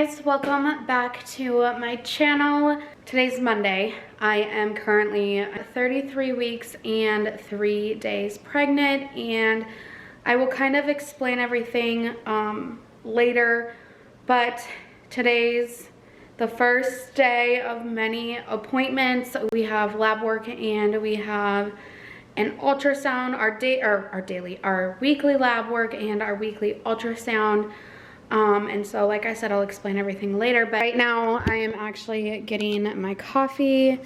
guys, welcome back to my channel. Today's Monday. I am currently 33 weeks and 3 days pregnant, and I will kind of explain everything later, but today's the first day of many appointments. We have lab work and we have an ultrasound, our weekly lab work and our weekly ultrasound. And so like I said, I'll explain everything later, but right now I am actually getting my coffee.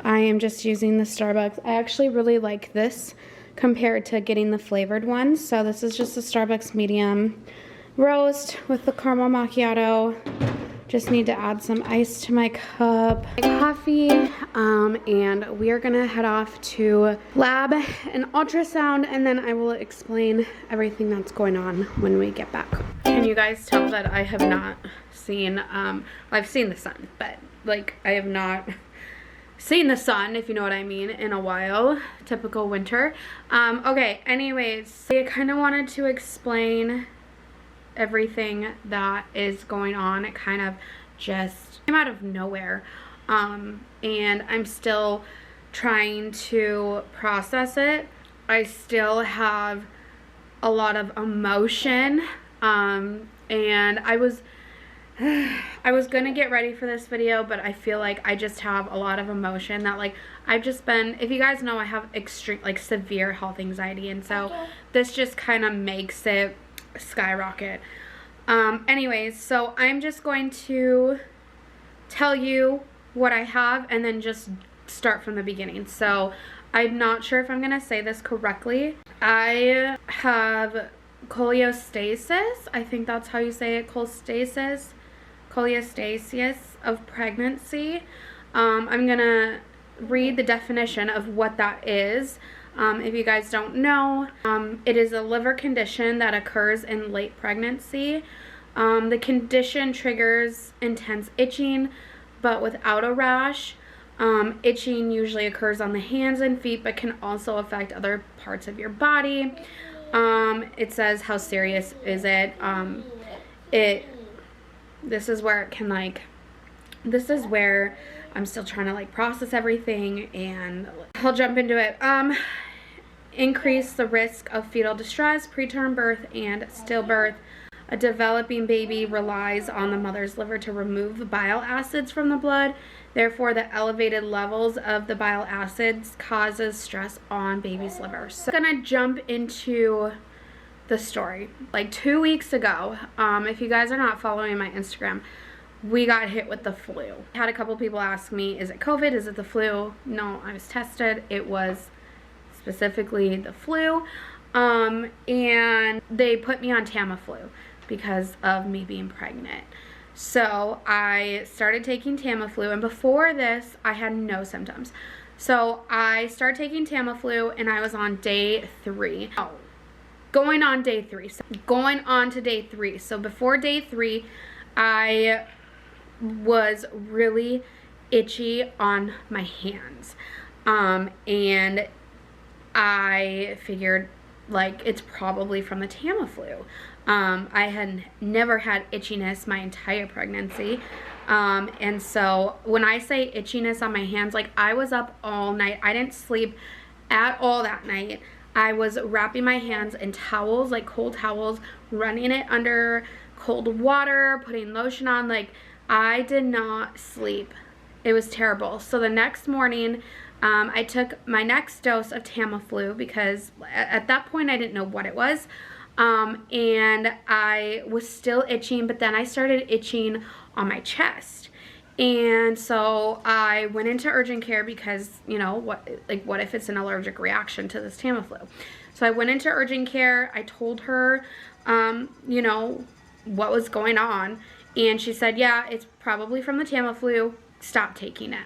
I am just using the Starbucks. I actually really like this compared to getting the flavored one. So this is just a Starbucks medium roast with the caramel macchiato. Just need to add some ice to my cup. Coffee, and we are gonna head off to lab and ultrasound, and then I will explain everything that's going on when we get back. Can you guys tell that I have not seen, I've seen the sun, but like I have not seen the sun, if you know what I mean, in a while. Typical winter. Okay, anyways, I kind of wanted to explain everything that is going on. It kind of just came out of nowhere, and I'm still trying to process it. I still have a lot of emotion, and I was gonna get ready for this video, but I feel like I just have a lot of emotion that, like, I've just been, if you guys know, I have extreme, like, severe health anxiety, and so this just kind of makes it skyrocket. Anyways, so I'm just going to tell you what I have and then just start from the beginning. So I'm not sure if I'm gonna say this correctly. I have cholestasis. I think that's how you say it. Cholestasis of pregnancy. I'm gonna read the definition of what that is. If you guys don't know, it is a liver condition that occurs in late pregnancy. The condition triggers intense itching, but without a rash. Itching usually occurs on the hands and feet, but can also affect other parts of your body. It says how serious is it. This is where it can, like, this is where I'm still trying to, like, process everything, and I'll jump into it. Increase the risk of fetal distress, preterm birth, and stillbirth. A developing baby relies on the mother's liver to remove the bile acids from the blood. Therefore, the elevated levels of the bile acids causes stress on baby's liver. So I'm gonna jump into the story. Like 2 weeks ago, if you guys are not following my Instagram, we got hit with the flu. I had a couple people ask me, is it COVID? Is it the flu? No, I was tested. It was specifically the flu, and they put me on Tamiflu because of me being pregnant. So I started taking Tamiflu, and before this I had no symptoms. So I started taking Tamiflu and I was on day 3. Going on day 3. So going on to day 3. So before day 3, I was really itchy on my hands, and I figured, like, it's probably from the Tamiflu. I had never had itchiness my entire pregnancy, and so when I say itchiness on my hands, like, I was up all night. I didn't sleep at all that night. I was wrapping my hands in towels, like cold towels, running it under cold water, putting lotion on. Like, I did not sleep. It was terrible. So the next morning, I took my next dose of Tamiflu because at that point I didn't know what it was, and I was still itching, but then I started itching on my chest, and so I went into urgent care because, you know, what if it's an allergic reaction to this Tamiflu? So I went into urgent care. I told her, you know, what was going on, and she said, yeah, it's probably from the Tamiflu. Stop taking it.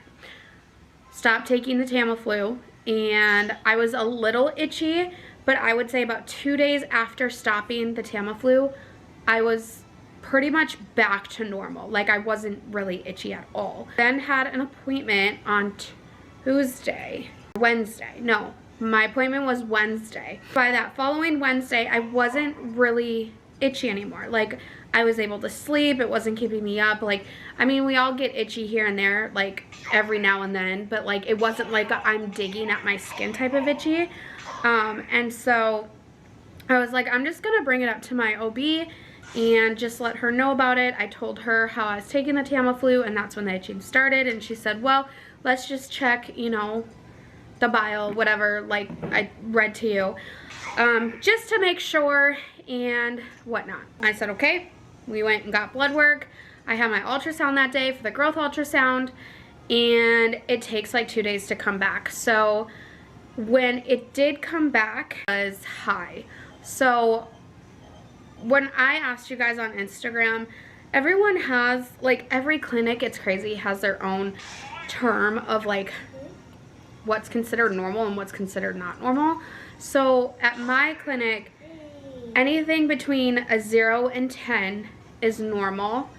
Stopped taking the Tamiflu, and I was a little itchy, but I would say about 2 days after stopping the Tamiflu, I was pretty much back to normal. Like, I wasn't really itchy at all. Then had an appointment on Wednesday. No, my appointment was Wednesday. By that following Wednesday, I wasn't really itchy anymore. Like, I was able to sleep. It wasn't keeping me up. Like, I mean, we all get itchy here and there, like every now and then, but like it wasn't like I'm digging at my skin type of itchy. And so I was like, I'm just gonna bring it up to my OB and just let her know about it. I told her how I was taking the Tamiflu, and that's when the itching started, and she said, well, let's just check, you know, the bile, whatever, like I read to you, just to make sure and whatnot. I said, okay. We went and got blood work. I had my ultrasound that day for the growth ultrasound, and it takes like 2 days to come back. So when it did come back, it was high. So when I asked you guys on Instagram, everyone has, like, every clinic, it's crazy, has their own term of like what's considered normal and what's considered not normal. So at my clinic, anything between a 0 and 10 is normal,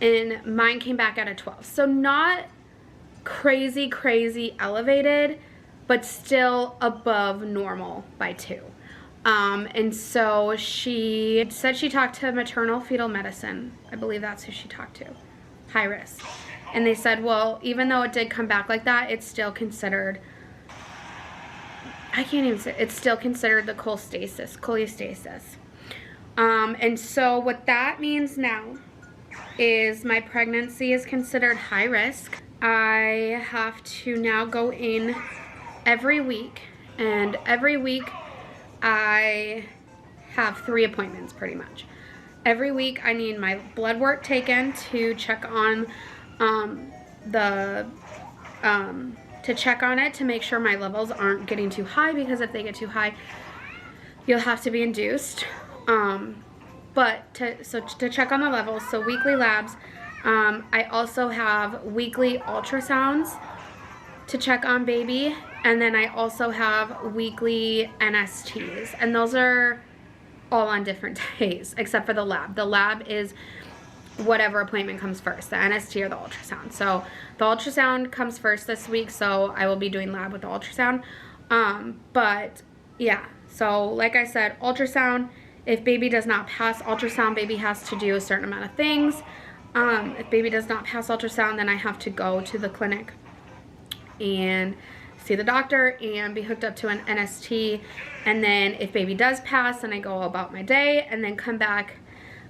and mine came back at a 12. So not crazy elevated, but still above normal by 2. And so she said she talked to maternal fetal medicine. I believe that's who she talked to. High risk. And they said, well, even though it did come back like that, it's still considered, I can't even say, it's still considered the cholestasis. And so what that means now is my pregnancy is considered high risk. I have to now go in every week, and every week I have 3 appointments pretty much. Every week I need my blood work taken to check on to check on it to make sure my levels aren't getting too high, because if they get too high, you'll have to be induced. But to check on the levels, so weekly labs. I also have weekly ultrasounds to check on baby, and then I also have weekly NSTs, and those are all on different days except for the lab. The lab is whatever appointment comes first, the NST or the ultrasound. So the ultrasound comes first this week, so I will be doing lab with the ultrasound. But yeah, so like I said, ultrasound, if baby does not pass ultrasound, baby has to do a certain amount of things. If baby does not pass ultrasound, then I have to go to the clinic and see the doctor and be hooked up to an NST. And then if baby does pass, then I go about my day and then come back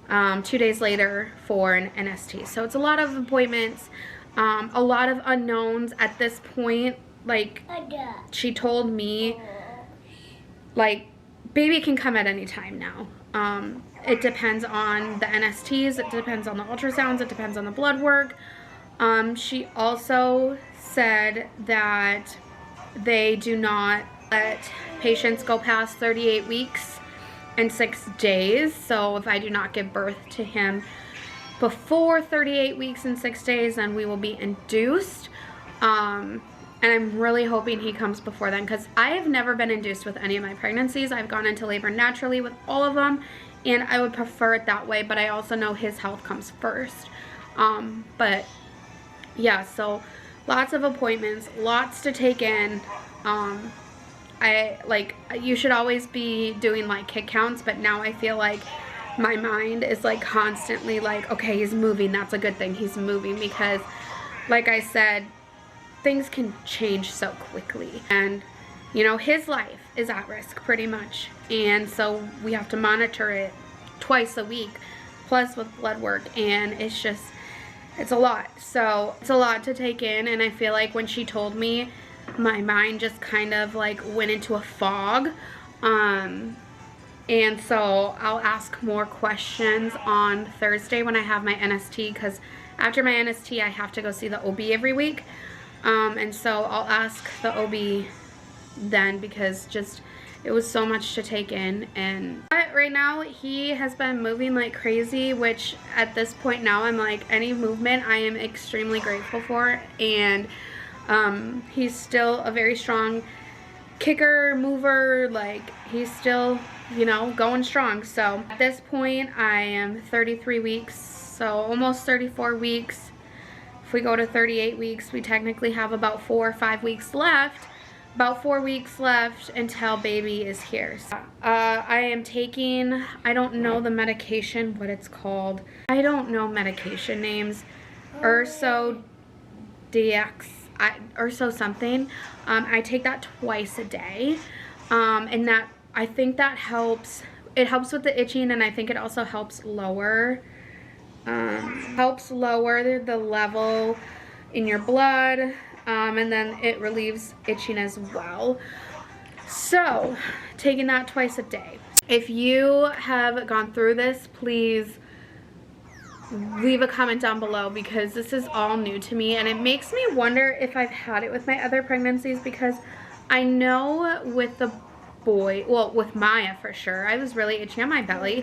2 days later for an NST. So it's a lot of appointments, a lot of unknowns at this point. Like, she told me, like, baby can come at any time now. It depends on the NSTs, it depends on the ultrasounds, it depends on the blood work. She also said that they do not let patients go past 38 weeks and 6 days. So if I do not give birth to him before 38 weeks and 6 days, then we will be induced. And I'm really hoping he comes before then, because I have never been induced with any of my pregnancies. I've gone into labor naturally with all of them, and I would prefer it that way, but I also know his health comes first. But yeah, so lots of appointments, lots to take in. You should always be doing like kick counts, but now I feel like my mind is like constantly like, okay, he's moving, that's a good thing, he's moving, because like I said, things can change so quickly, and you know, his life is at risk pretty much, and so we have to monitor it twice a week plus with blood work, and it's a lot. So it's a lot to take in, and I feel like when she told me, my mind just kind of like went into a fog, and so I'll ask more questions on Thursday when I have my NST, because after my NST I have to go see the OB every week. And so I'll ask the OB then, because just it was so much to take in. And but right now he has been moving like crazy, which at this point now I'm like, any movement I am extremely grateful for. And he's still a very strong kicker, mover, like he's still, you know, going strong. So at this point I am 33 weeks, so almost 34 weeks. If we go to 38 weeks, we technically have about 4 or 5 weeks left about 4 weeks left until baby is here. So, I am taking, I don't know the medication, what it's called. I don't know medication names. Urso DX, Urso something. I take that twice a day. And that, I think that helps. It helps with the itching, and I think it also helps lower the level in your blood. And then it relieves itching as well. So, taking that twice a day. If you have gone through this, please leave a comment down below, because this is all new to me, and it makes me wonder if I've had it with my other pregnancies, because I know with the boy, well, with Maya for sure, I was really itchy on my belly,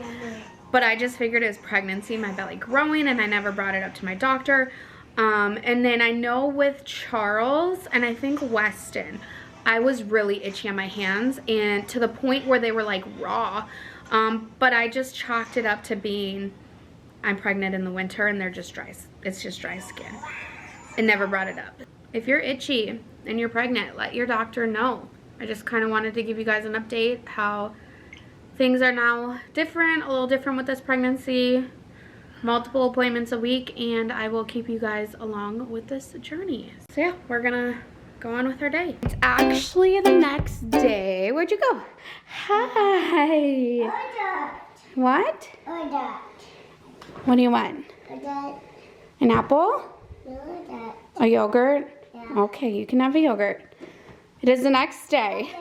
but I just figured it was pregnancy, my belly growing, and I never brought it up to my doctor. And then I know with Charles and I think Weston, I was really itchy on my hands, and to the point where they were like raw. But I just chalked it up to being, I'm pregnant in the winter and they're just dry. It's just dry skin. And never brought it up. If you're itchy and you're pregnant, let your doctor know. I just kind of wanted to give you guys an update how things are now different, a little different with this pregnancy. Multiple appointments a week, and I will keep you guys along with this journey. So yeah, we're gonna go on with our day. It's actually the next day. Where'd you go? Hi. What? What do you want? An apple? A yogurt? Yeah. Okay, you can have a yogurt. It is the next day.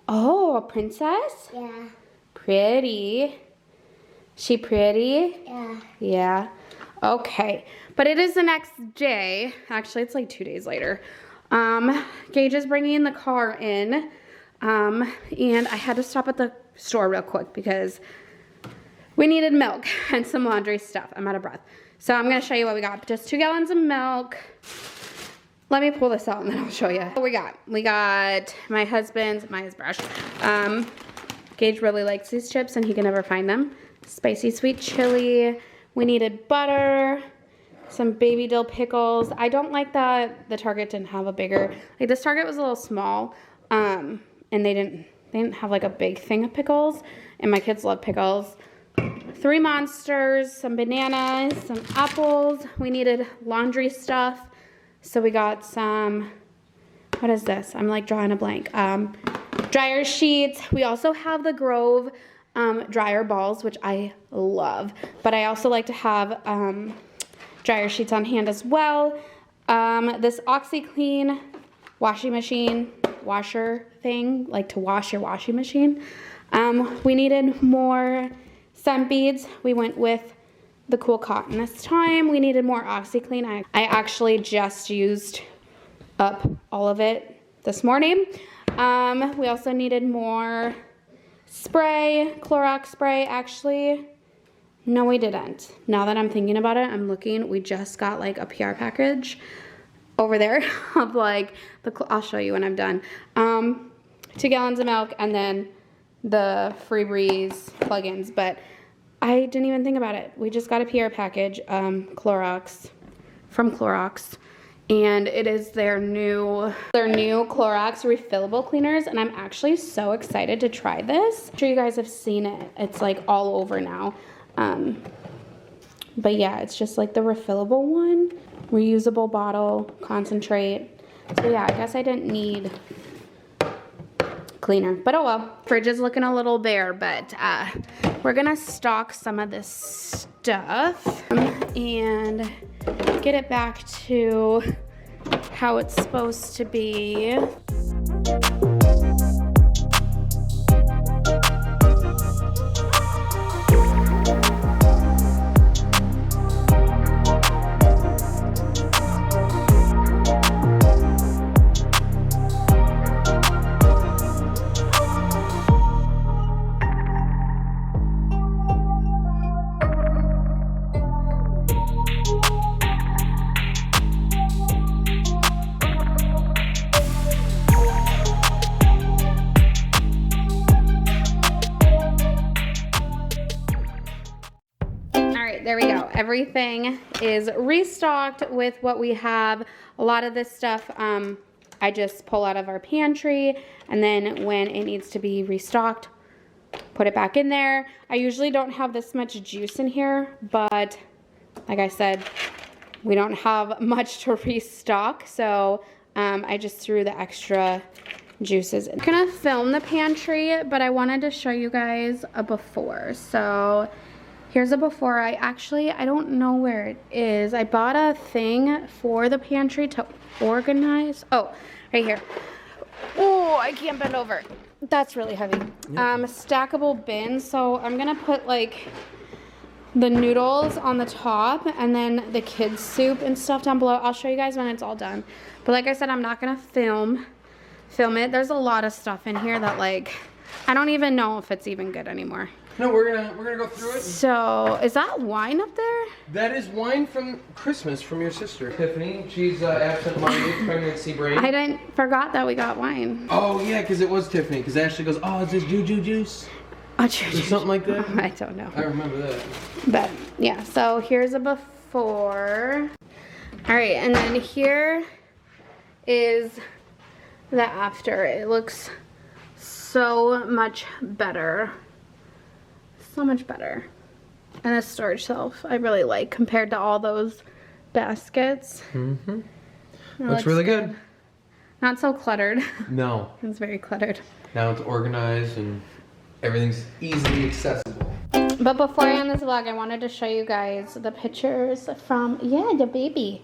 Oh, a princess? Yeah. Pretty. She pretty? Yeah. Yeah. Okay. But it is the next day. Actually, it's like 2 days later. Gage is bringing the car in. And I had to stop at the store real quick because we needed milk and some laundry stuff. I'm out of breath. So I'm going to show you what we got. Just 2 gallons of milk. Let me pull this out and then I'll show you what we got. We got my husband's, Maya's brush. Gage really likes these chips and he can never find them. Spicy sweet chili. We needed butter, some baby dill pickles. I don't like that the Target didn't have a bigger, like this Target was a little small, and they didn't have like a big thing of pickles, and my kids love pickles. 3 Monsters, some bananas, some apples. We needed laundry stuff, so we got some, what is this? I'm like drawing a blank. Dryer sheets. We also have the Grove dryer balls, which I love, but I also like to have dryer sheets on hand as well. This OxyClean washing machine washer thing, like to wash your washing machine. We needed more scent beads. We went with the Cool Cotton this time. We needed more OxyClean. I actually just used up all of it this morning. We also needed more spray, Clorox spray. Actually, no, we didn't. Now that I'm thinking about it, I'm looking, we just got like a PR package over there of like, I'll show you when I'm done. 2 gallons of milk and then the Free Breeze plugins, but I didn't even think about it. We just got a PR package, Clorox, from Clorox. And it is their new Clorox refillable cleaners, and I'm actually so excited to try this. I'm sure you guys have seen it. It's like all over now. But yeah, it's just like the refillable one, reusable bottle, concentrate. So yeah, I guess I didn't need cleaner, but oh well. Fridge is looking a little bare, but we're gonna stock some of this stuff and get it back to how it's supposed to be. There we go. Everything is restocked with what we have. A lot of this stuff I just pull out of our pantry, and then when it needs to be restocked, put it back in there. I usually don't have this much juice in here, but like I said, we don't have much to restock, so I just threw the extra juices in. I'm gonna film the pantry, but I wanted to show you guys a before. So here's a before. I don't know where it is. I bought a thing for the pantry to organize. Oh, right here. Oh, I can't bend over. That's really heavy. Stackable bin. So I'm gonna put like the noodles on the top and then the kids soup and stuff down below. I'll show you guys when it's all done. But like I said, I'm not gonna film it. There's a lot of stuff in here that like I don't even know if it's even good anymore. No, we're gonna go through it. So is that wine up there? That is wine from Christmas from your sister Tiffany. She's absent-minded, pregnancy brain. I forgot that we got wine. Oh yeah, because it was Tiffany. Because Ashley goes, oh, is this juju juice? Or something like that. I don't know. I remember that. But yeah, so here's a before. All right, and then here is the after. It looks so much better. So much better. And the storage shelf I really like compared to all those baskets. Mm-hmm. Looks really good. Not so cluttered. No. It's very cluttered. Now it's organized and everything's easily accessible. But before I end this vlog, I wanted to show you guys the pictures from, the baby.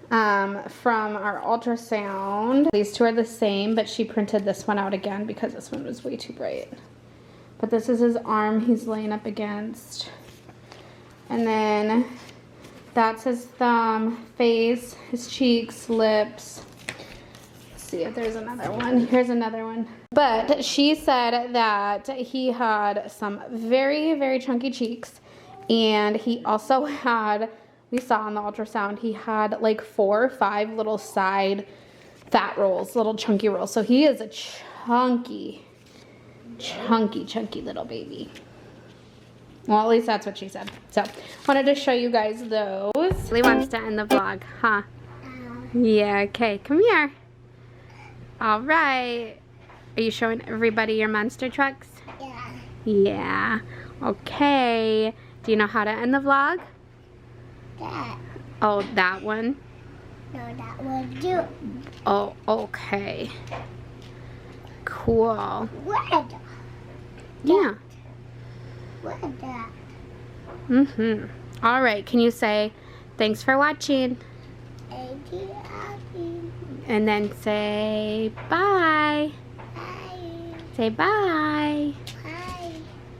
From our ultrasound. These two are the same, but she printed this one out again because this one was way too bright. But this is his arm he's laying up against. And then that's his thumb, face, his cheeks, lips. Let's see if there's another one. Here's another one. But she said that he had some very, very chunky cheeks. And he also had, we saw on the ultrasound, he had like 4 or 5 little side fat rolls, little chunky rolls. So he is a chunky little baby. Well, at least that's what she said. So, wanted to show you guys those. Lee wants to end the vlog, huh? Yeah, okay. Come here. All right. Are you showing everybody your monster trucks? Yeah. Yeah. Okay. Do you know how to end the vlog? That. Oh, that one? No, that one too. Oh, okay. Cool. What? Yeah. What that? Mm-hmm. All right. Can you say thanks for watching? And then say bye. Bye. Say bye.